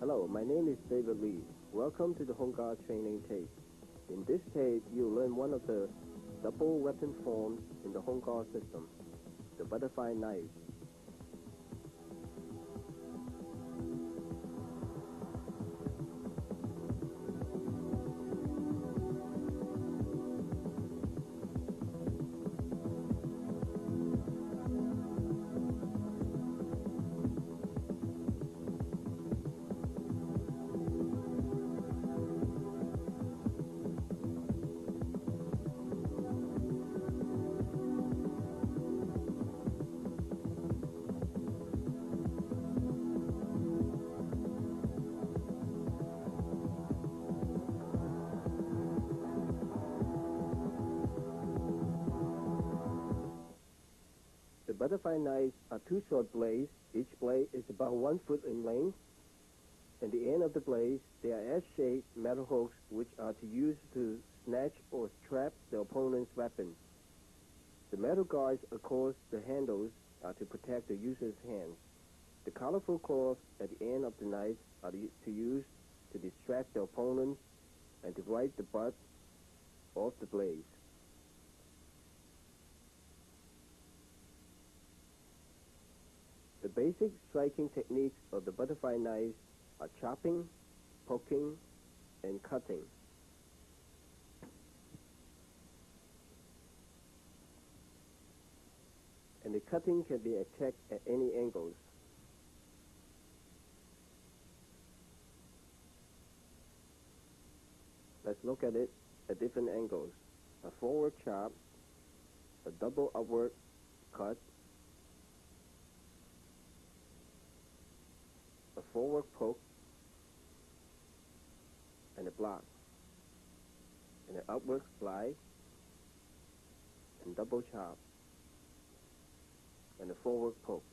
Hello, my name is David Lee. Welcome to the Home Guard training tape. In this tape, you'll learn one of the double weapon forms in the Home Guard system, the butterfly knife. The butterfly knives are two short blades. Each blade is about 1 foot in length. At the end of the blades, there are S-shaped metal hooks which are to use to snatch or trap the opponent's weapon. The metal guards across the handles are to protect the user's hands. The colorful claws at the end of the knife are to use to distract the opponent and to wipe the butt off the blades. The basic striking techniques of the butterfly knives are chopping, poking, and cutting. And the cutting can be attacked at any angles. Let's look at it at different angles. A forward chop, a double upward cut, a forward poke, and a block, and an upward slide, and double chop, and a forward poke.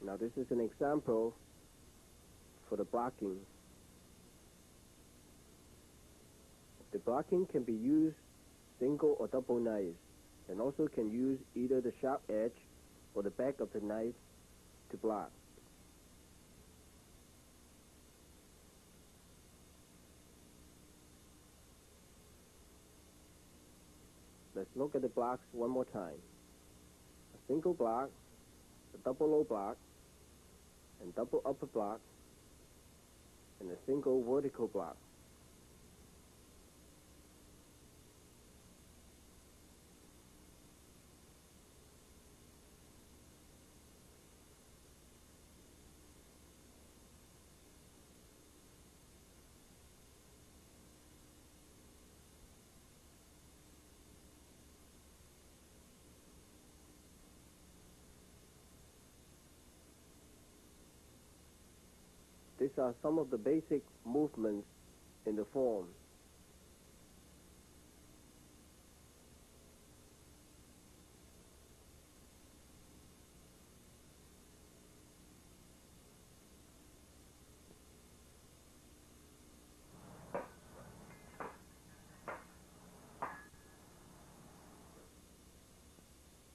Now this is an example for the blocking. blocking can be used single or double knives, and also can use either the sharp edge or the back of the knife to block. Let's look at the blocks one more time. A single block, a double low block, and double upper block, and a single vertical block. These are some of the basic movements in the form.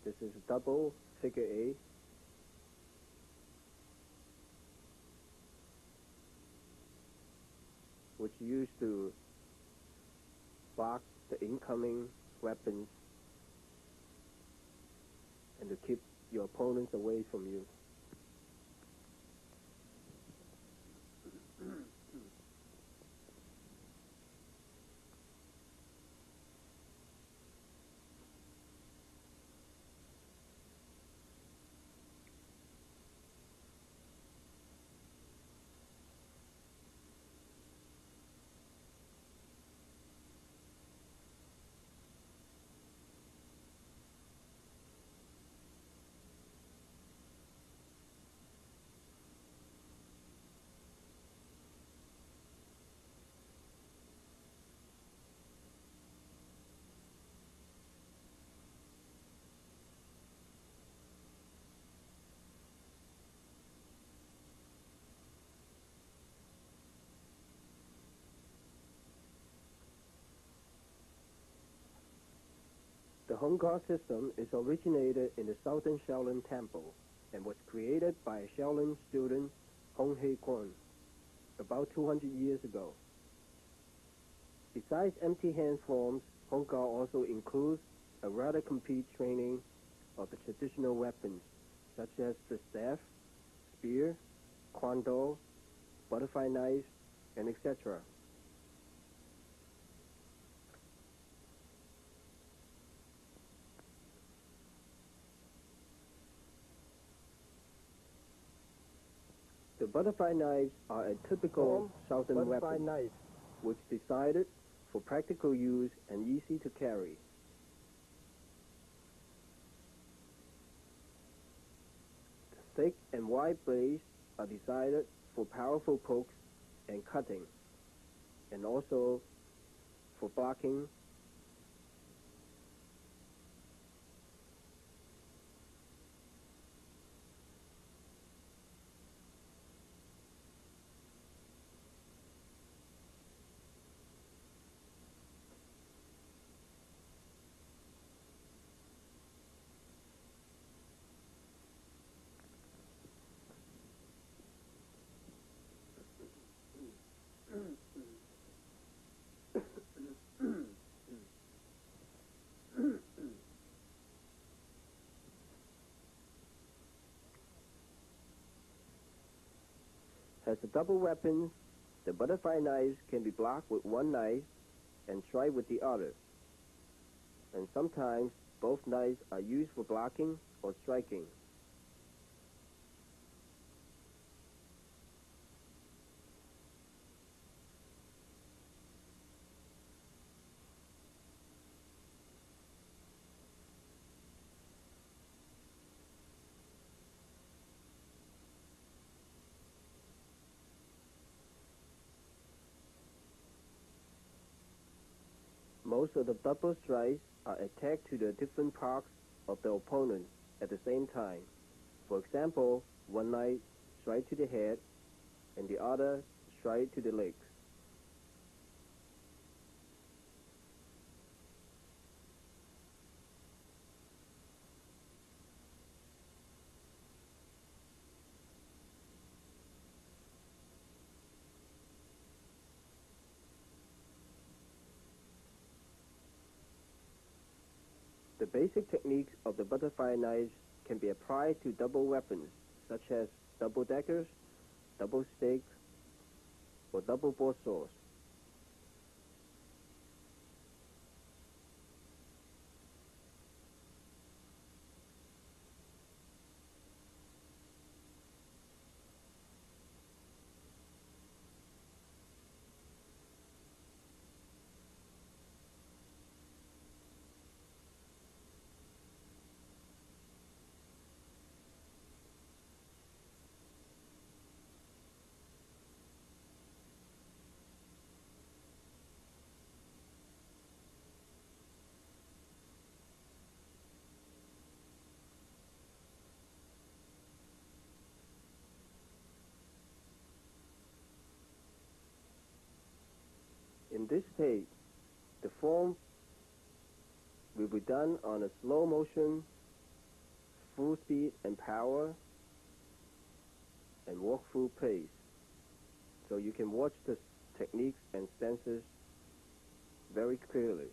This is a double figure eight. Which used to block the incoming weapons and to keep your opponents away from you. The Hong Kong system is originated in the Southern Shaolin Temple and was created by a Shaolin student, Hong Hei Kwon, about 200 years ago. Besides empty hand forms, Hong Kong also includes a rather complete training of the traditional weapons, such as the staff, spear, kwon do, butterfly knife, and etc. The butterfly knives are a typical Southern weapon, which is decided for practical use and easy to carry. The thick and wide blades are decided for powerful pokes and cutting, and also for blocking. As a double weapon, the butterfly knives can be blocked with one knife and strike with the other. And sometimes both knives are used for blocking or striking. Most of the double strikes are attacked to the different parts of the opponent at the same time. For example, one knife strike to the head and the other strike to the legs. basic techniques of the butterfly knives can be applied to double weapons, such as double daggers, double stakes, or double bore saws. In this stage, the form will be done on a slow motion, full speed and power, and walk through pace. So you can watch the techniques and stances very clearly.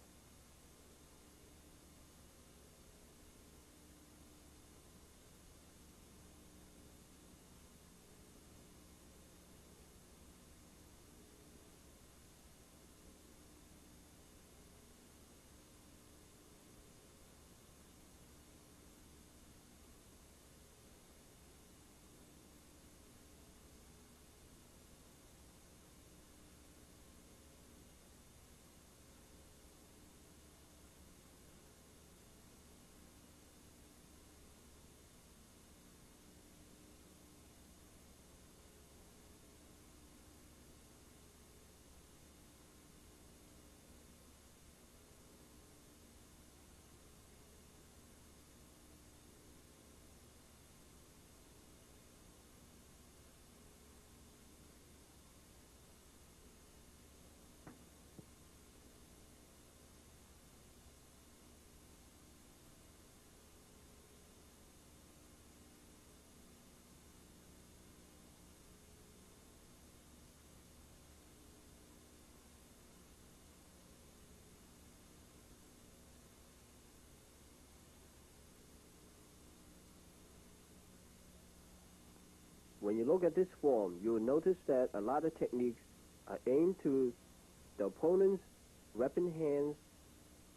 When you look at this form, you will notice that a lot of techniques are aimed to the opponent's weapon hands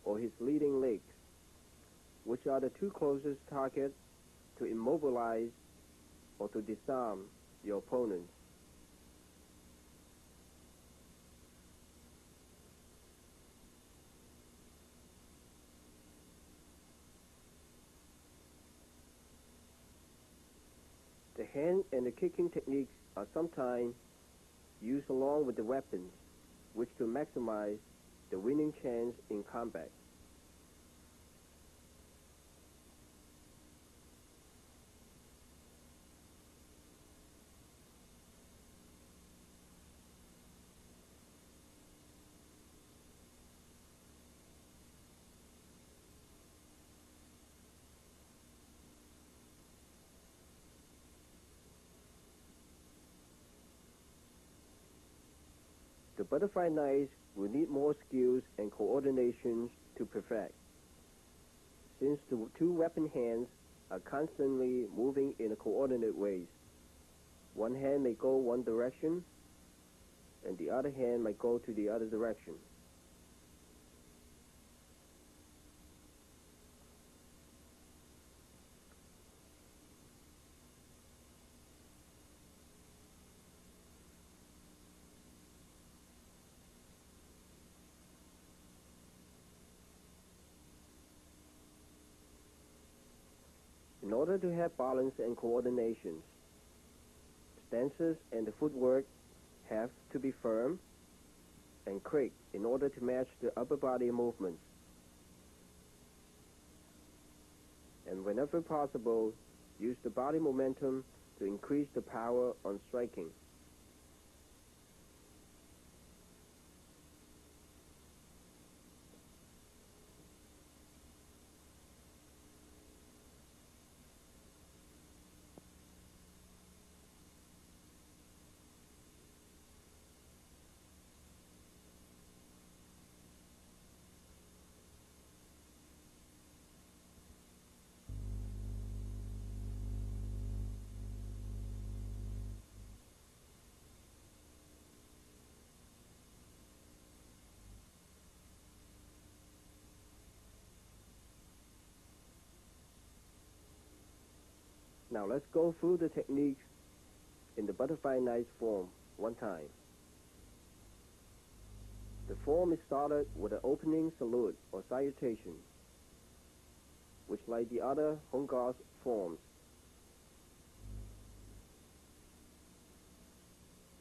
or his leading legs, which are the two closest targets to immobilize or to disarm your opponent. The hand and the kicking techniques are sometimes used along with the weapons, which to maximize the winning chance in combat. The butterfly knives will need more skills and coordinations to perfect, since the two weapon hands are constantly moving in coordinate ways. One hand may go one direction, and the other hand might go to the other direction. In order to have balance and coordinations, stances and the footwork have to be firm and quick in order to match the upper body movements. And whenever possible, use the body momentum to increase the power on striking. Now let's go through the techniques in the butterfly knife form one time. The form is started with an opening salute or salutation, which like the other home guards forms.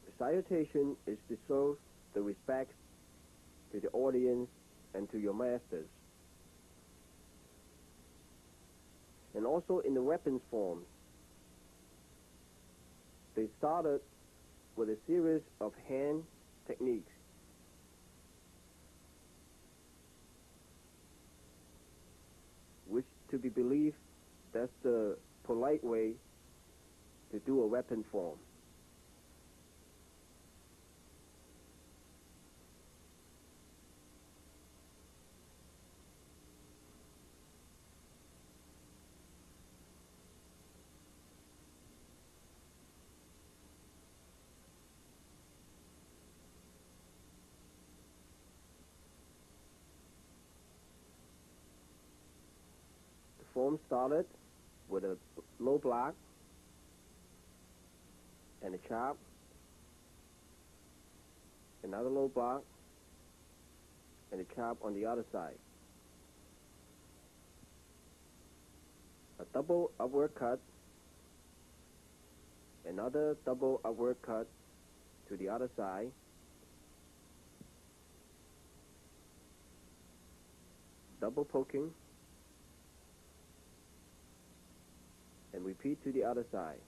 The salutation is to show the respect to the audience and to your masters. And also in the weapons form, they started with a series of hand techniques. Which to be believed, that's the polite way to do a weapon form. The form started with a low block and a chop, another low block, and a chop on the other side. A double upward cut, another double upward cut to the other side, double poking, and repeat to the other side.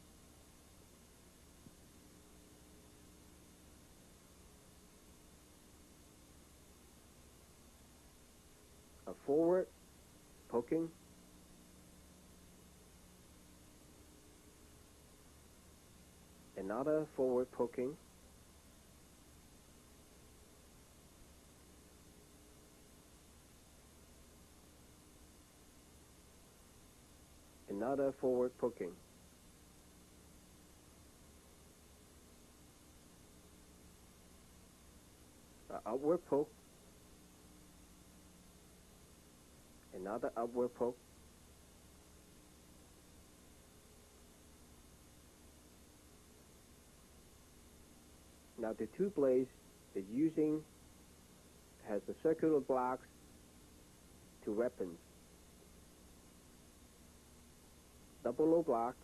A forward poking, another forward poking, another forward poking, an upward poke, another upward poke, now the two blades is has the circular blocks to weapons. Double low block,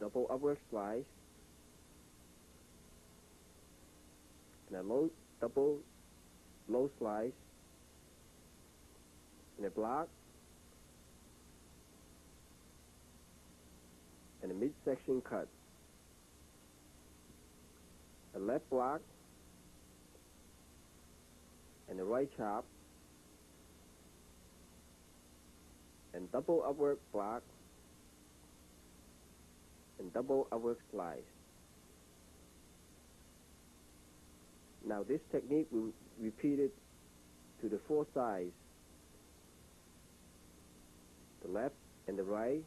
double upward slice, and a double low slice, and a block, and a midsection cut. A left block, and a right chop, and double upward block, and double upward slice. Now this technique will be repeated to the four sides, the left and the right,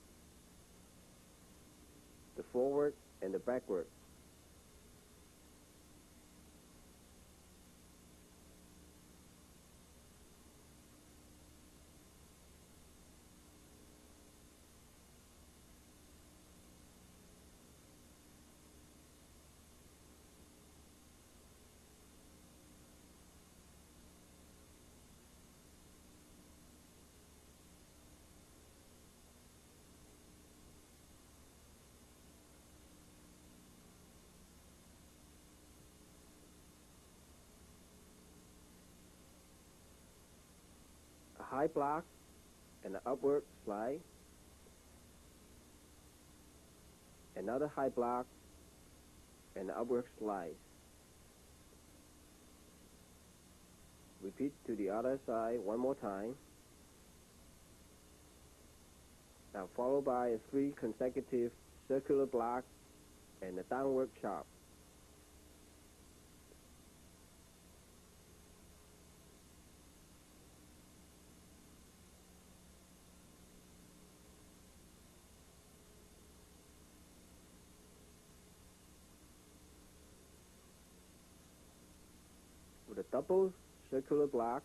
the forward and the backward. A high block and an upward slide, another high block and an upward slide. Repeat to the other side one more time. Now followed by a 3 consecutive circular block and a downward chop. With a double circular block,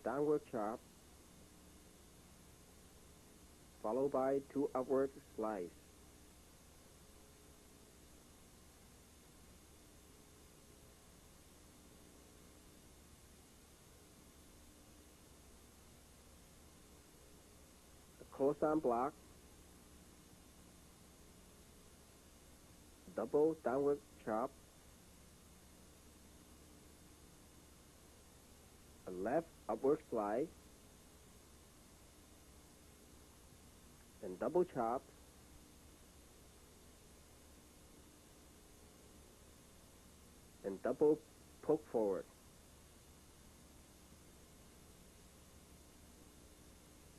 downward chop, followed by 2 upward slice. A close-arm block, double downward chop, a left upward slide, and double chop, and double poke forward.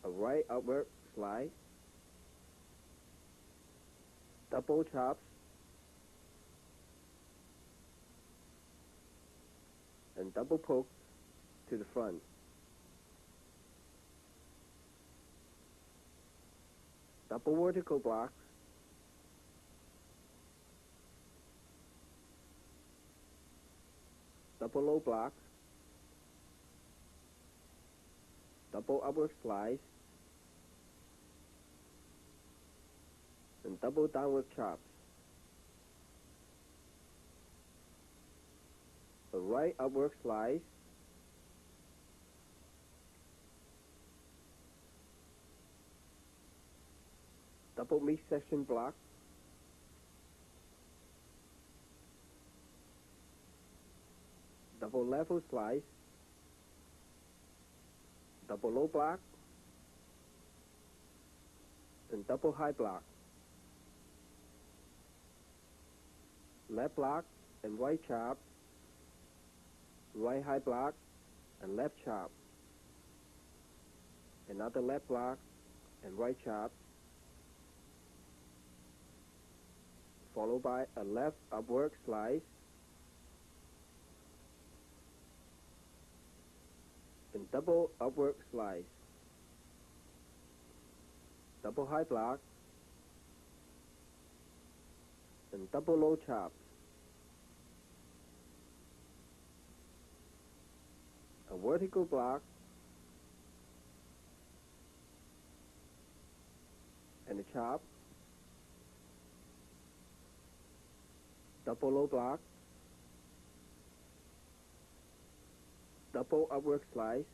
A right upward slide, double chops, and double poke to the front. Double vertical blocks, double low blocks, double upward slice, and double downward chops. A right upward slice, double mid-section block, double level slice, double low block, and double high block. Left block and right chop, right high block and left chop. Another left block and right chop, followed by a left upward slice, and double upward slice, double high block, and double low chop. A vertical block, and a chop, double low block, double upward slice,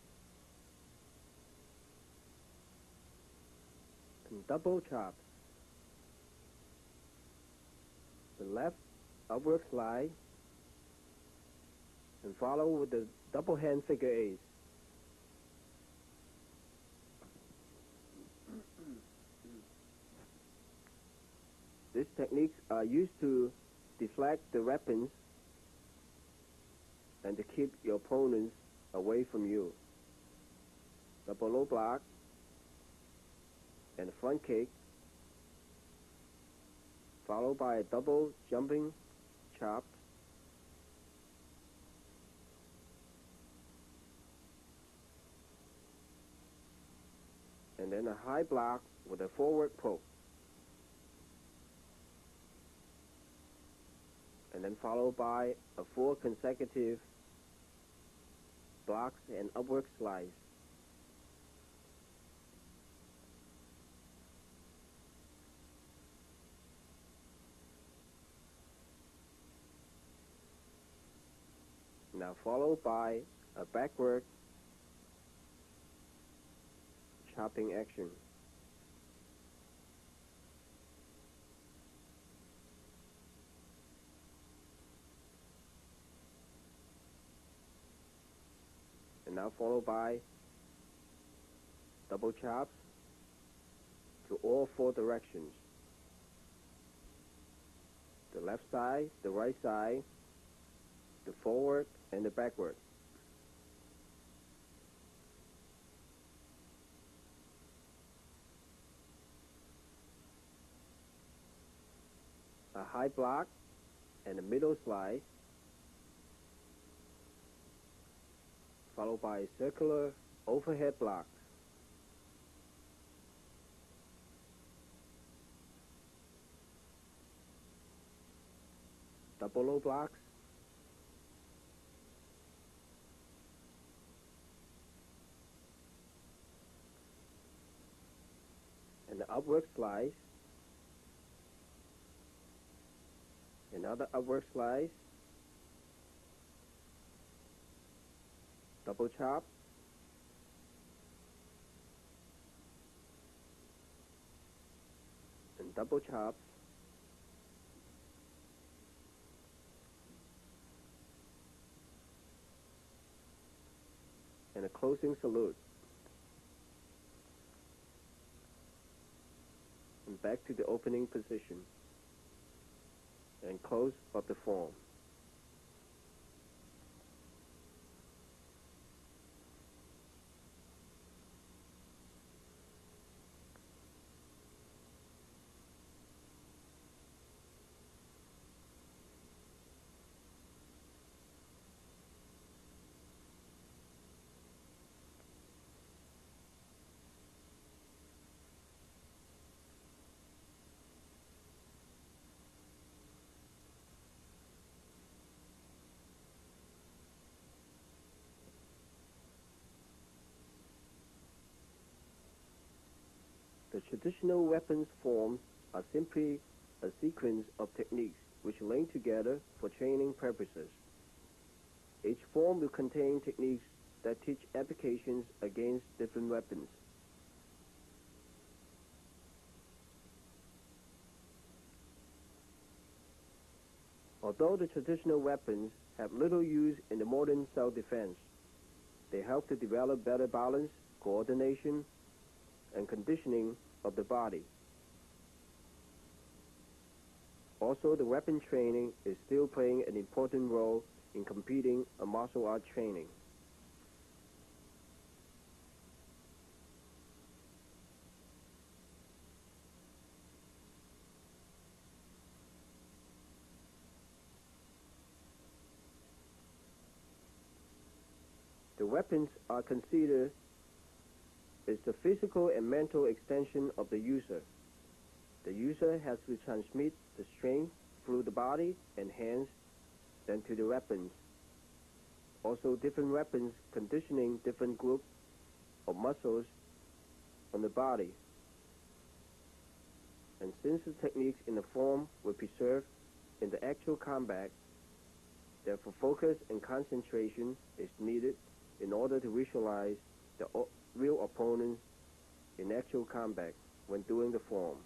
and double chops. The left upward slide, and follow with the double hand figure eight. These techniques are used to deflect the weapons and to keep your opponents away from you. Double low block and a front kick, followed by a double jumping chop, and then a high block with a forward poke, and then followed by a 4 consecutive blocks and upward slice. Now followed by a backward chopping action. And now followed by double chops to all 4 directions. The left side, the right side, the forward, and the backward. A high block and a middle slide, followed by a circular overhead block. Double low blocks, upward slice, another upward slice, double chop, and double chops, and a closing salute. And back to the opening position, and close of the form. The traditional weapons forms are simply a sequence of techniques which link together for training purposes. Each form will contain techniques that teach applications against different weapons. Although the traditional weapons have little use in the modern self-defense, they help to develop better balance, coordination, and conditioning of the body. Also, the weapon training is still playing an important role in competing and martial art training. The weapons are considered as the physical and mental extension of the user. The user has to transmit the strength through the body and hands then to the weapons. Also, different weapons conditioning different groups of muscles on the body. And since the techniques in the form were preserved in the actual combat, therefore focus and concentration is needed in order to visualize the real opponents in actual combat when doing the form.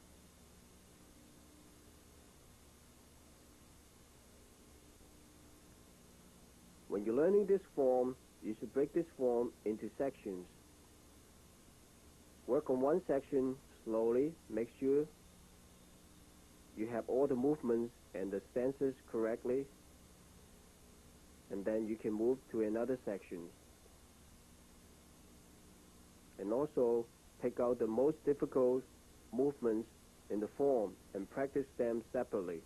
When you're learning this form, you should break this form into sections. Work on one section slowly, make sure you have all the movements and the stances correctly, and then you can move to another section. And also pick out the most difficult movements in the form and practice them separately.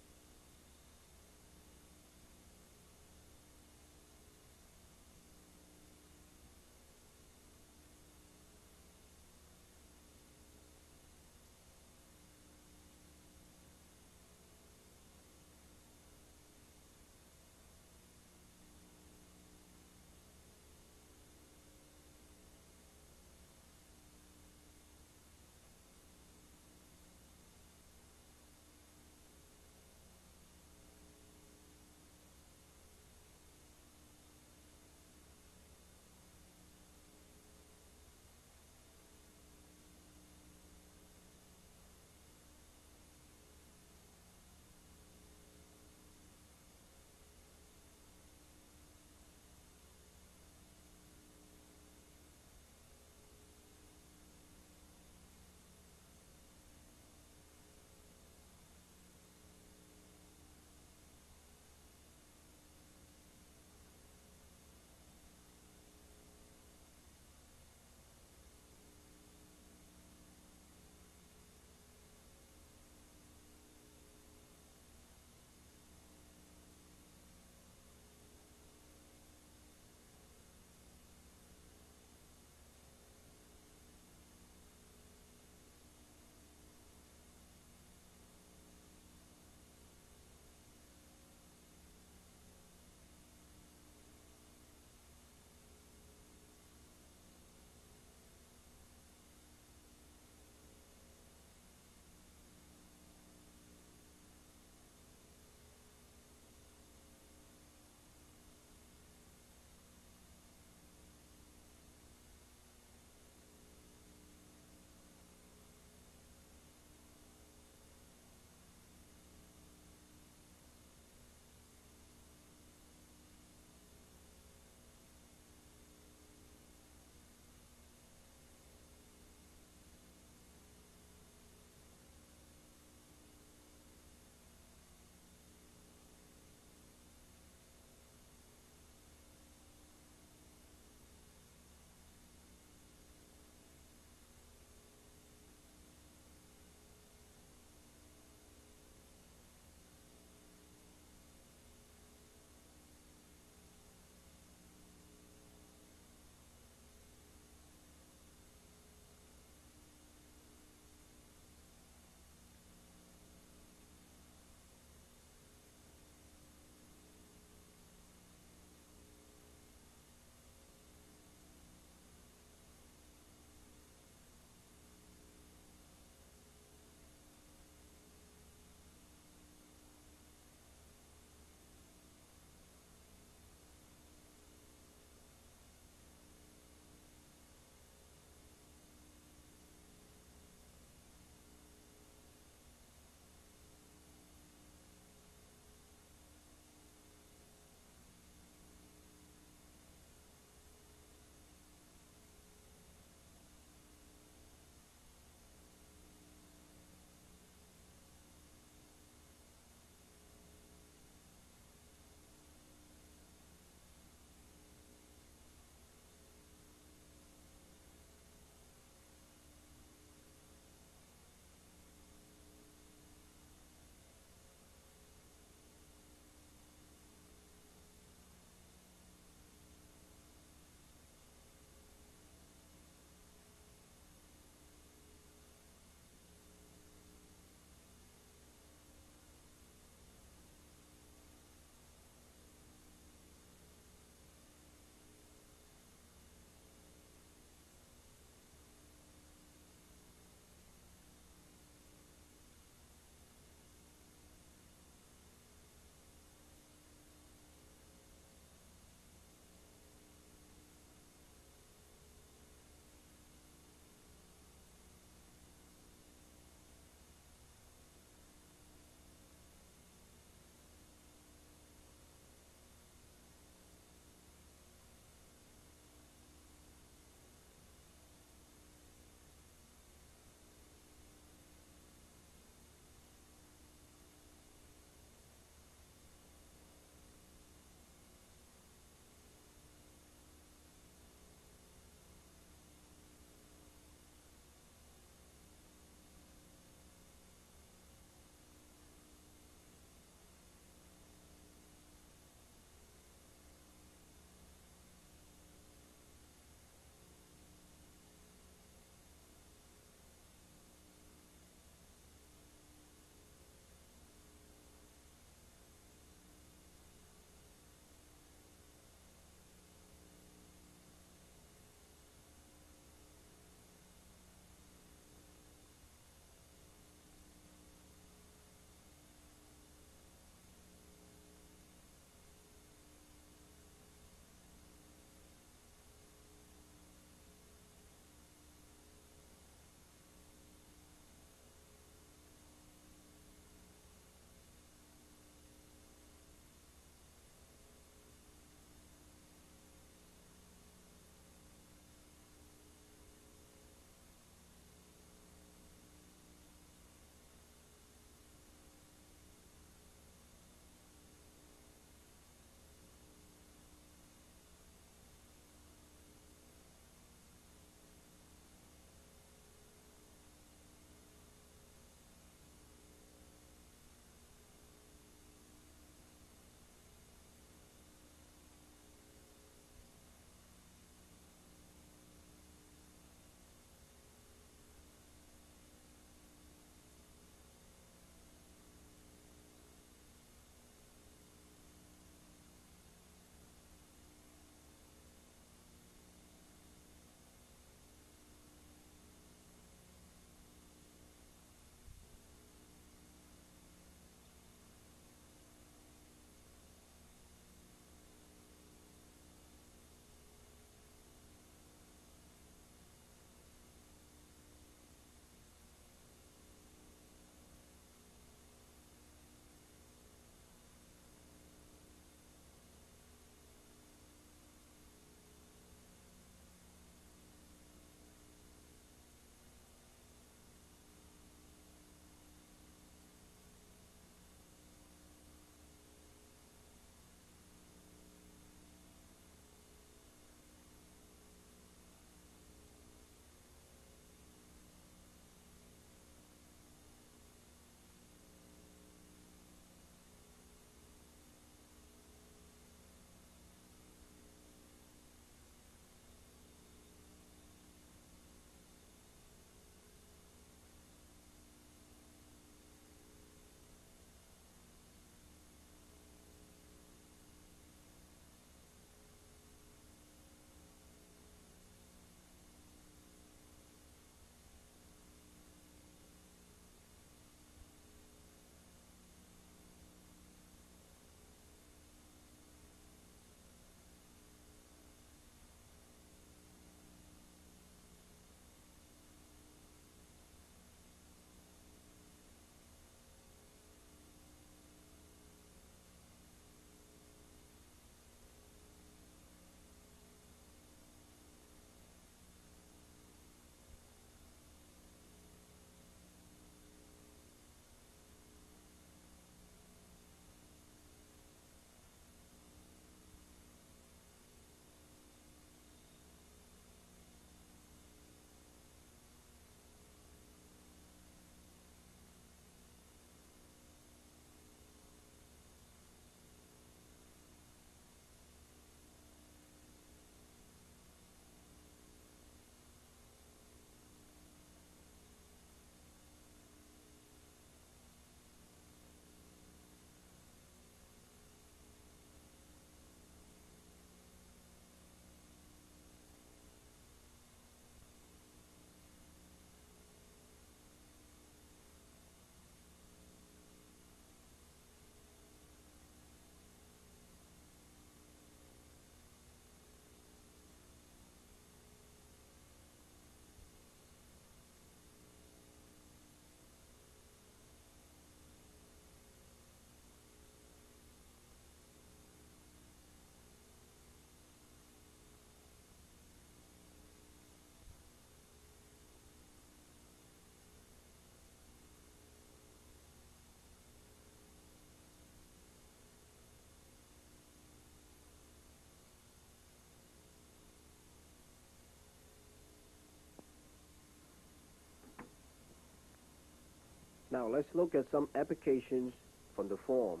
Now let's look at some applications from the form.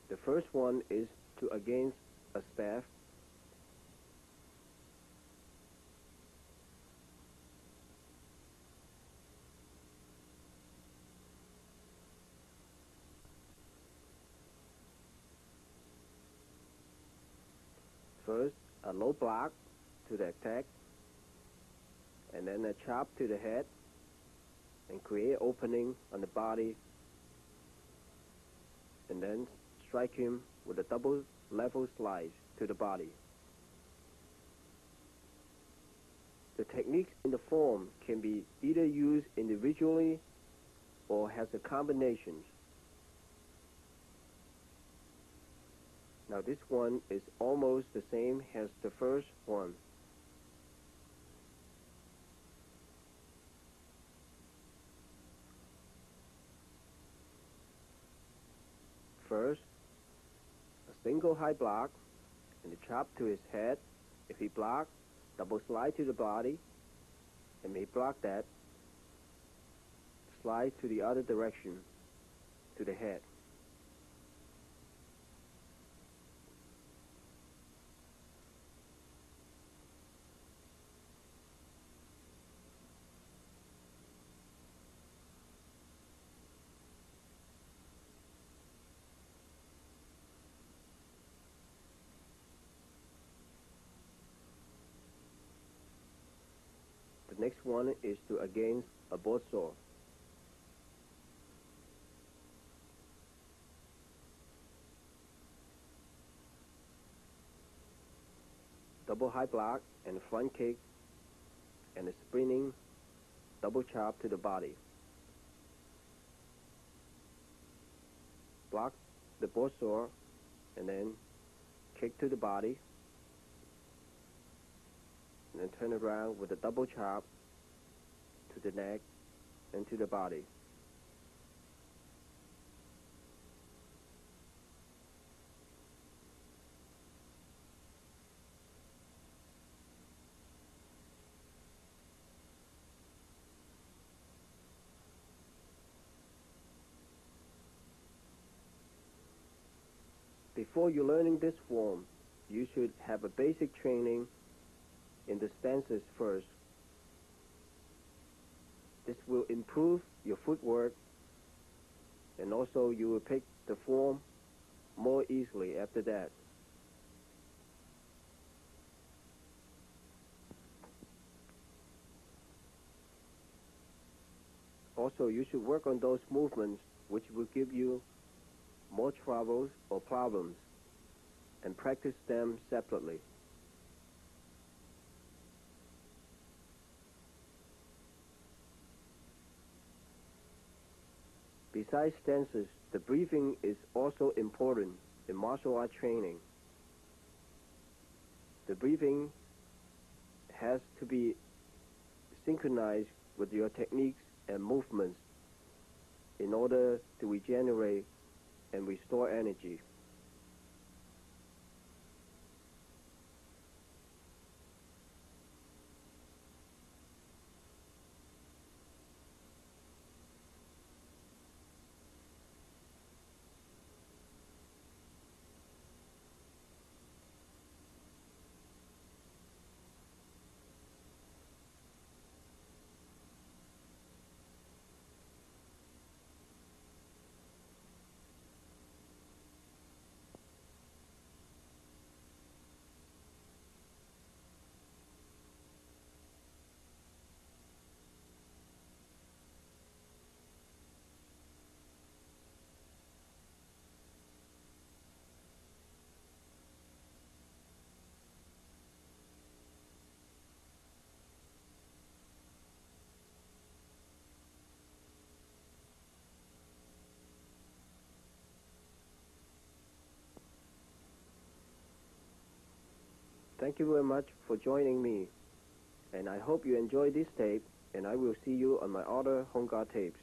The first one is to against a staff. First, a low block to the attack, and then a chop to the head, and create opening on the body, and then strike him with a double level slice to the body. The techniques in the form can be either used individually or has a combination. Now this one is almost the same as the first one. First, a single high block and a chop to his head. If he blocks, double slide to the body, and may block that, slide to the other direction, to the head. The next one is to against a board saw. Double high block and front kick and a spinning double chop to the body. Block the board saw and then kick to the body, and then turn around with a double chop to the neck and to the body. Before you learning this form, you should have a basic training in the stances first. This will improve your footwork, and also you will pick the form more easily after that. Also, you should work on those movements which will give you more troubles or problems, and practice them separately. Besides stances, the breathing is also important in martial art training. The breathing has to be synchronized with your techniques and movements in order to regenerate and restore energy. Thank you very much for joining me, and I hope you enjoy this tape, and I will see you on my other home guard tapes.